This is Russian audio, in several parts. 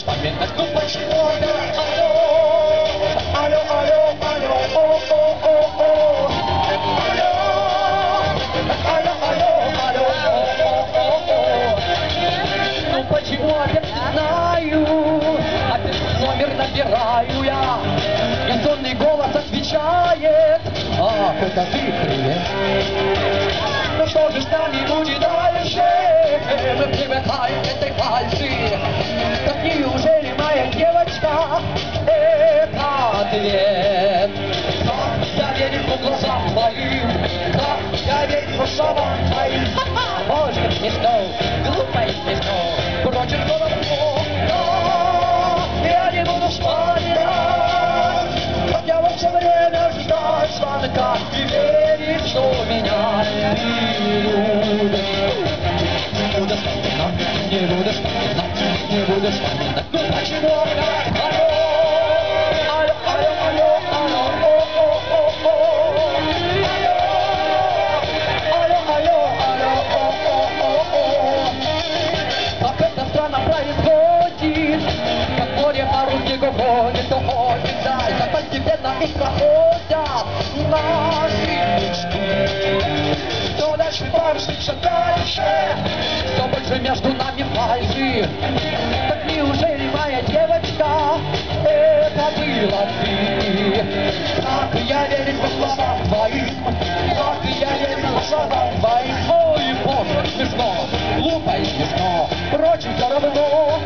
вспоминать, ну почему опять? Алло, алло, алло, о, о, о, о. Алло, алло, алло, о, о, о. Ну почему опять не знаю, опять номер набираю я, и сонный голос отвечает: ах, это ты, привет. Ну что же с нами будет дальше? Мы привыкаем к этой фальши. Так неужели моя девочка это ответ? Да, я верю по глазам твоим, да, я верю по словам твоим. Может, смешно, глупо и смешно, впрочем, голову, да, я не буду вспоминать, хотя во все время ждать звонка и верить, что меня любят. Не буду вспоминать, не буду вспоминать, не буду вспоминать. Ну почему опять? Алло, алло, алло, алло, алло, о, о, о, о. Алло, алло, алло, о, о, о, о. Как это странно происходит, как море по руке уходит, уходит, да, и как постепенно их проходят наши мечты. Все дальше, дальше, все дальше, все больше между нами фальши. Так неужели моя девочка это была ты? Как я верю по словам твоим, как я верю по словам твоим. Ой, боже, смешно, глупо и смешно, впрочем, все равно.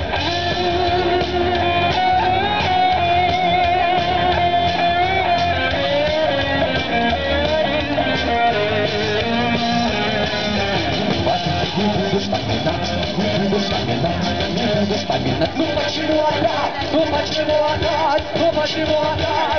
Не буду вспоминать, ну почему опять, ну почему опять, ну почему опять?